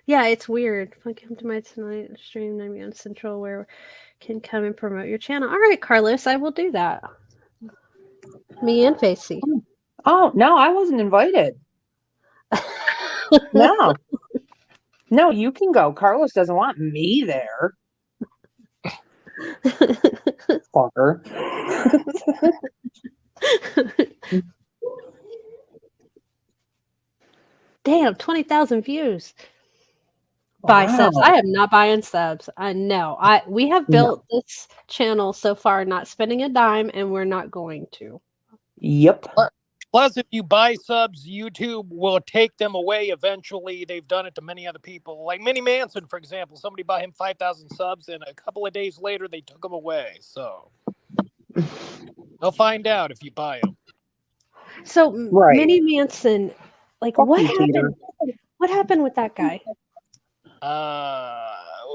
Yeah, it's weird. Come to my tonight stream, I'm on Central, where can come and promote your channel. All right, Carlos, I will do that. Me and Facey. Oh, no, I wasn't invited. No. No, you can go. Carlos doesn't want me there. Fucker. Damn, 20,000 views. Buy subs. Wow. I am not buying subs. I know. We have built this channel so far not spending a dime, and we're not going to. Yep. Plus, if you buy subs, YouTube will take them away eventually. They've done it to many other people. Like Minnie Manson, for example. Somebody bought him 5,000 subs, and a couple of days later, they took them away. So they'll find out if you buy them. So, Right. Minnie Manson, like, Fuck what you, happened? Teeter. What happened with that guy?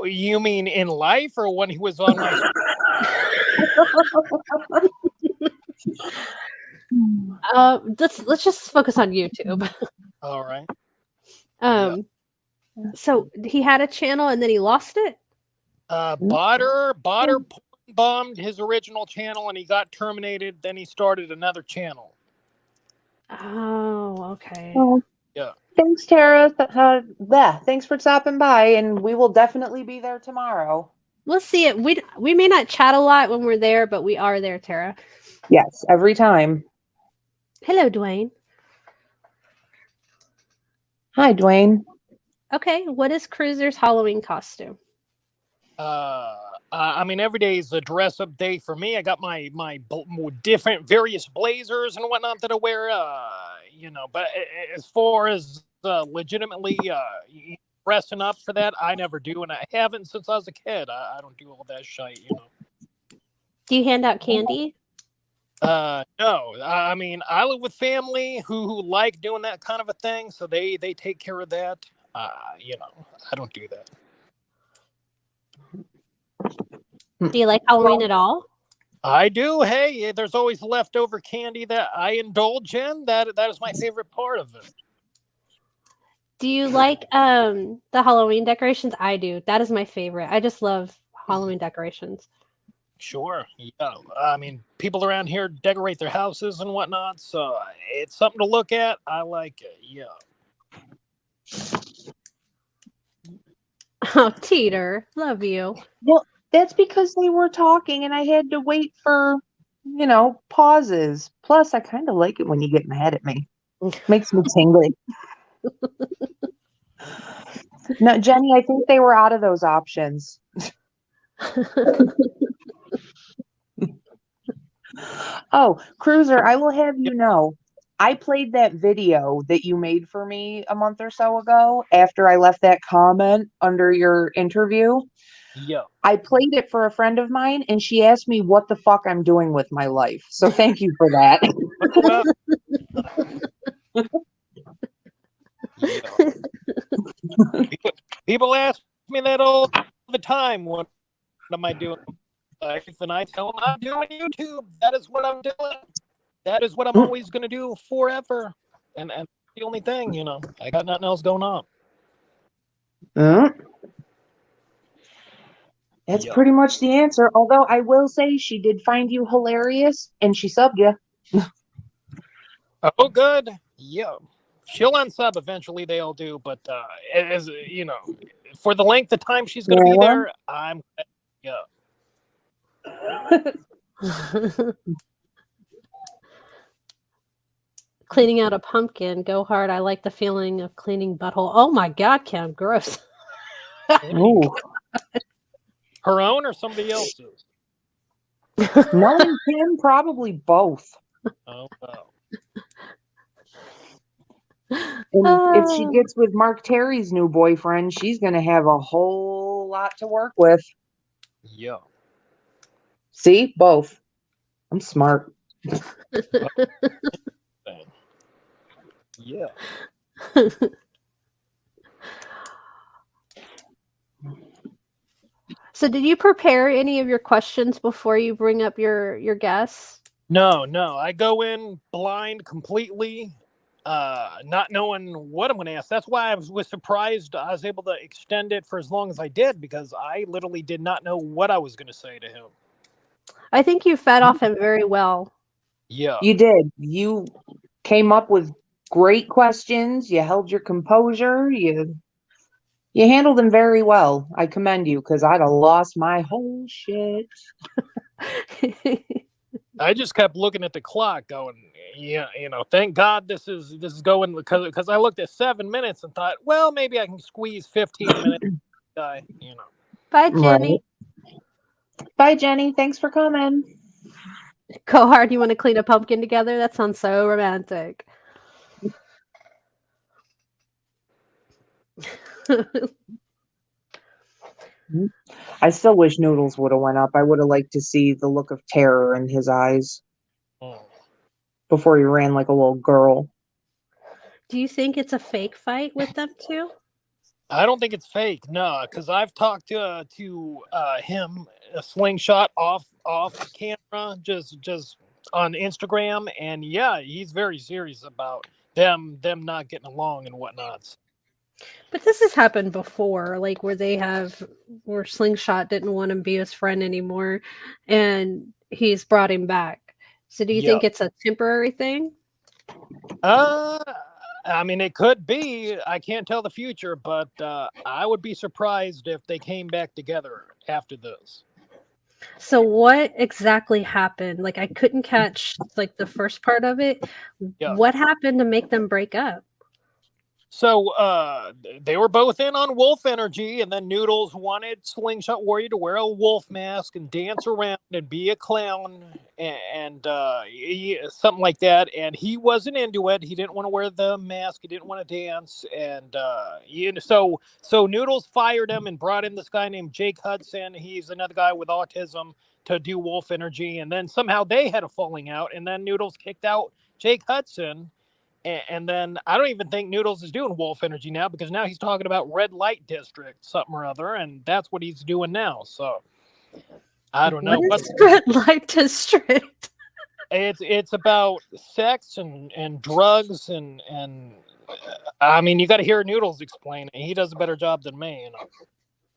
You mean in life or when he was on my Let's just focus on YouTube. All right. So he had a channel and then he lost it? Botter bombed his original channel and he got terminated. Then he started another channel. Oh, okay. Oh. Yeah. Thanks, Tara. Thanks for stopping by, and we will definitely be there tomorrow. We'll see it. We may not chat a lot when we're there, but we are there, Tara. Yes, every time. Hello, Dwayne. Hi, Dwayne. Okay, what is Cruiser's Halloween costume? I mean, every day is a dress-up day for me. I got my different various blazers and whatnot that I wear. You know, but as far as legitimately dressing up for that, I never do, and I haven't since I was a kid. I don't do all that shit, you know. Do you hand out candy? No. I mean, I live with family who like doing that kind of a thing, so they take care of that. You know, I don't do that. Do you like Halloween at all? I do. Hey, there's always leftover candy that I indulge in. That is my favorite part of it. Do you like the Halloween decorations? I do. That is my favorite. I just love Halloween decorations. Sure. Yeah. I mean, people around here decorate their houses and whatnot, so it's something to look at. I like it. Yeah. Oh, Teeter, love you. Well, that's because they were talking and I had to wait for, pauses. Plus, I kind of like it when you get mad at me. Makes me tingly. No, Jenny, I think they were out of those options. Oh, Cruiser, I will have you know, I played that video that you made for me a month or so ago after I left that comment under your interview. Yeah. I played it for a friend of mine and she asked me what the fuck I'm doing with my life. So thank you for that. Well, yeah. People ask me that all the time. What am I doing with my life? And I tell them I'm doing YouTube. That is what I'm doing. That is what I'm always going to do forever. And the only thing, I got nothing else going on. That's Yep. pretty much the answer. Although I will say she did find you hilarious and she subbed you. Oh, good. Yeah. She'll unsub eventually. They all do. But as for the length of time she's going to be there, I'm yeah. Cleaning out a pumpkin, go hard. I like the feeling of cleaning butthole. Oh my God, Kim, gross. Ooh. Her own or somebody else's? Knowing Kim, probably both. Oh, wow. And if she gets with Mark Terry's new boyfriend, she's going to have a whole lot to work with. Yeah. See, both. I'm smart. Yeah. So did you prepare any of your questions before you bring up your guests? No. I go in blind completely, not knowing what I'm going to ask. That's why I was surprised I was able to extend it for as long as I did, because I literally did not know what I was going to say to him. I think you fed off him very well. Yeah. You did. You came up with great questions. You held your composure. You handled them very well. I commend you because I'd have lost my whole shit. I just kept looking at the clock going, thank God this is going, because I looked at 7 minutes and thought, well, maybe I can squeeze 15 minutes. Bye, Jenny. Right. Bye, Jenny. Thanks for coming. Go hard. You want to clean a pumpkin together? That sounds so romantic. I still wish Noodles would have went up. I would have liked to see the look of terror in his eyes before he ran like a little girl. Do you think it's a fake fight with them two? I don't think it's fake, no, because I've talked to him, a Slingshot off camera, just on Instagram, and yeah, he's very serious about them not getting along and whatnot. But this has happened before, like where Slingshot didn't want to be his friend anymore, and he's brought him back. So do you think it's a temporary thing? I mean, it could be. I can't tell the future, but I would be surprised if they came back together after this. So what exactly happened? Like, I couldn't catch like the first part of it. Yeah. What happened to make them break up? So they were both in on wolf energy, and then Noodles wanted Slingshot Warrior to wear a wolf mask and dance around and be a clown and something like that. And he wasn't into it. He didn't want to wear the mask. He didn't want to dance. And so Noodles fired him and brought in this guy named Jake Hudson. He's another guy with autism to do wolf energy. And then somehow they had a falling out. And then Noodles kicked out Jake Hudson. And then I don't even think Noodles is doing wolf energy now, because now he's talking about red light district, something or other, and that's what he's doing now. So I don't know. What is red light district? It's about sex and drugs and I mean, you got to hear Noodles explain it. He does a better job than me.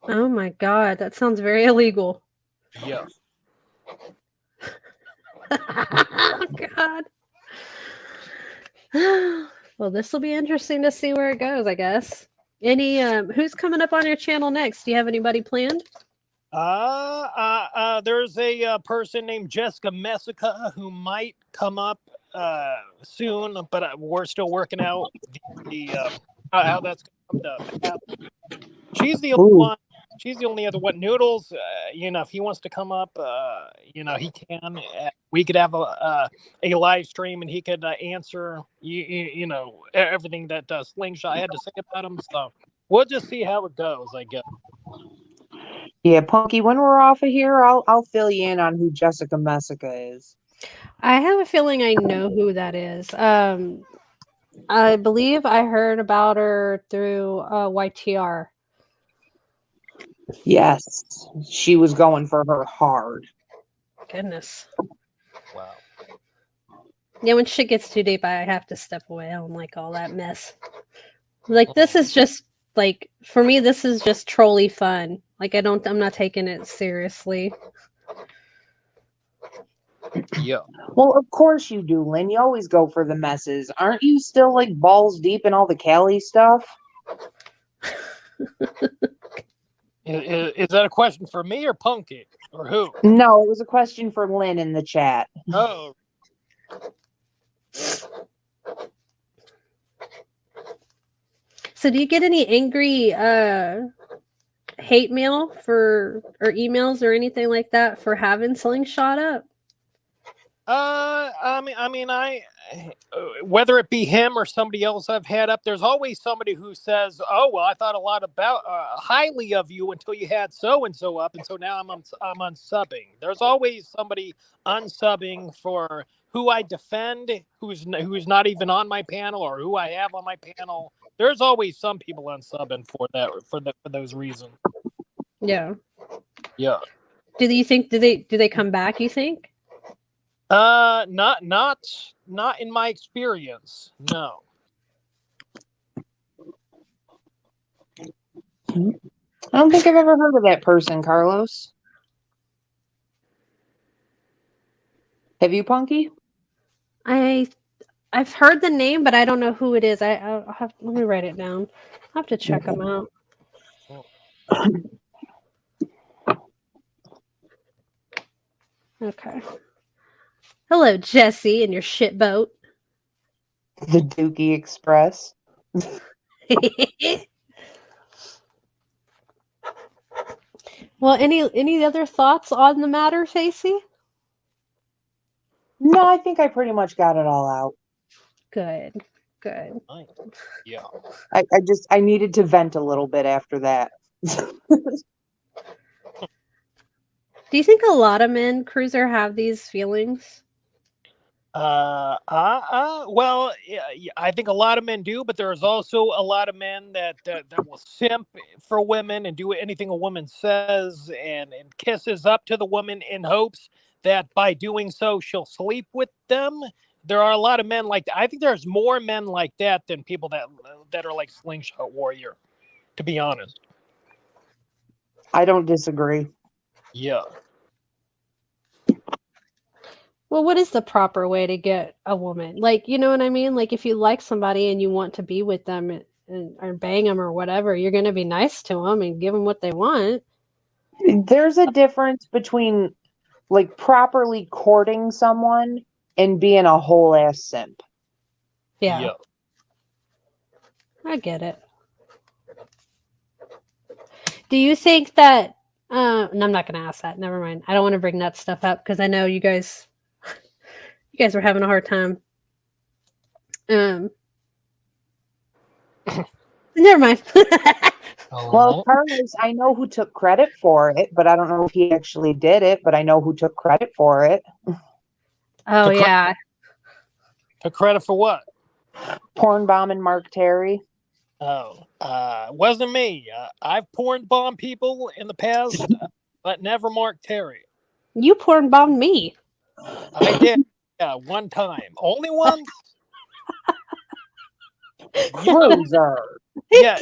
Oh my god, that sounds very illegal. Yeah. Oh god. Well, this will be interesting to see where it goes, I guess. Any who's coming up on your channel next? Do you have anybody planned? There's a person named Jessica Messica who might come up soon, but we're still working out the how that's going to come to pass. She's the only one. She's the only other one. Noodles, if he wants to come up, he can. We could have a live stream, and he could answer, everything that Slingshot had to say about him. So we'll just see how it goes, I guess. Yeah, Punky, when we're off of here, I'll fill you in on who Jessica Messica is. I have a feeling I know who that is. I believe I heard about her through YTR. Yes, she was going for her hard. Goodness. Wow. Yeah, when shit gets too deep, I have to step away. I don't like all that mess. Like, this is just, like, for me, this is just trolly fun. Like, I'm not taking it seriously. Yeah. Well, of course you do, Lynn. You always go for the messes. Aren't you still, like, balls deep in all the Cali stuff? Is that a question for me or Punky or who? No, it was a question for Lynn in the chat. Oh. So do you get any angry hate mail or emails or anything like that for having Slingshot up? Whether it be him or somebody else I've had up, there's always somebody who says, "Oh, well, I thought a lot about highly of you until you had so and so up, and so now I'm unsubbing." There's always somebody unsubbing for who I defend, who's not even on my panel, or who I have on my panel. There's always some people unsubbing for those reasons. Yeah. Yeah. Do they come back, you think? Not in my experience. No. I don't think I've ever heard of that person, Carlos. Have you, Punky? I've heard the name, but I don't know who it is. I'll have, let me write it down. I'll have to check them out. Okay. Hello, Jesse, and your shit boat. The Dookie Express. Well, any other thoughts on the matter, Facey? No, I think I pretty much got it all out. Good. Yeah. I needed to vent a little bit after that. Do you think a lot of men, Cruiser, have these feelings? Well, yeah, I think a lot of men do, but there's also a lot of men that will simp for women and do anything a woman says and kisses up to the woman in hopes that by doing so she'll sleep with them. There are a lot of men like that. I think there's more men like that than people that are like Slingshot Warrior, to be honest. I don't disagree. Yeah. Well, what is the proper way to get a woman? Like, you know what I mean? Like, if you like somebody and you want to be with them or bang them or whatever, you're going to be nice to them and give them what they want. There's a difference between, like, properly courting someone and being a whole ass simp. Yeah. I get it. Do you think that no, I'm not going to ask that. Never mind. I don't want to bring that stuff up because I know you guys were having a hard time. Never mind. Well, Carlos, I know who took credit for it, but I don't know if he actually did it, but I know who took credit for it. Oh, yeah. Took credit for what? Porn bombing Mark Terry. Oh, wasn't me. I've porn bombed people in the past, but never Mark Terry. You porn bombed me. I did. Yeah, one time. Only once. Cruiser. Yeah,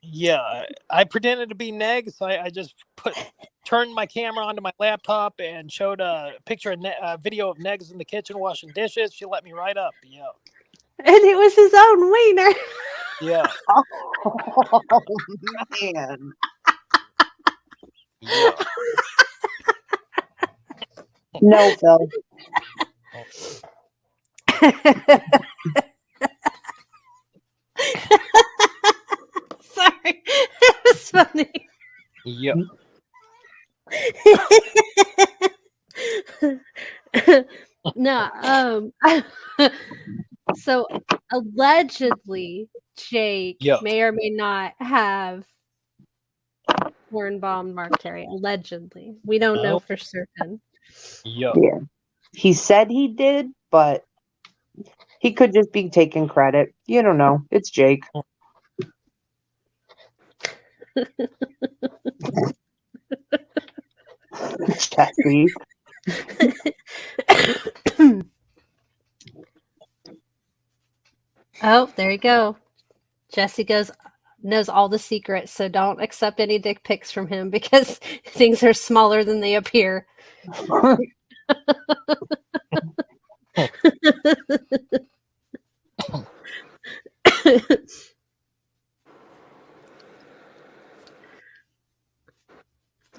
yeah. I pretended to be Neg, so I just turned my camera onto my laptop and showed a picture of video of Negs in the kitchen washing dishes. She let me right up. Yeah, And it was his own wiener. yeah, Oh, man. yeah. No, Phil. Sorry. It was funny. Yeah. No, so allegedly Jake Yeah. may or may not have porn bombed Mark Terry. Allegedly. We don't know Oh, for certain. yeah. Yeah. He said he did, but he could just be taking credit. You don't know. It's Jake. Jesse. Oh, there you go. Jesse knows all the secrets, so don't accept any dick pics from him because things are smaller than they appear.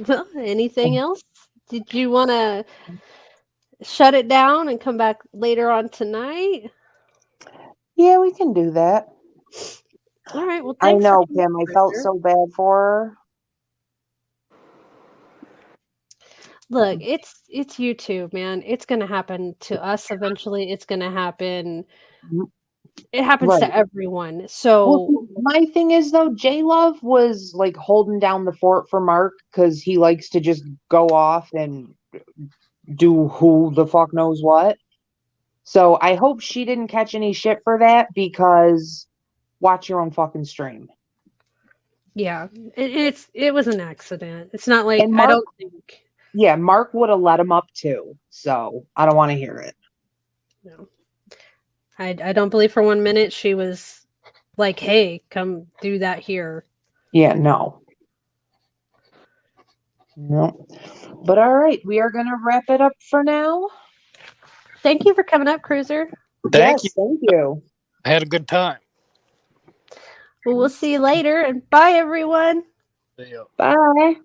Well, anything else? Did you want to shut it down and come back later on tonight? Yeah, we can do that. All right. Well, I thanks for know, coming Kim. I felt over. so bad for her. Look, it's YouTube, man. It's gonna happen to us eventually. It's gonna happen. It happens Right. to everyone. Well, So my thing is though, J Love was like holding down the fort for Mark because he likes to just go off and do who the fuck knows what. So I hope she didn't catch any shit for that because watch your own fucking stream. yeah, it was an accident. It's not like And I Mark, don't think. yeah, Mark would have let him up too. So I don't want to hear it. No, I don't believe for 1 minute she was like, "Hey, come do that here." Yeah, no. No. But all right, we are going to wrap it up for now. Thank you for coming up, Cruiser. Thank you. Yes, thank you. I had a good time. Well, we'll see you later, and bye, everyone. See ya. Bye.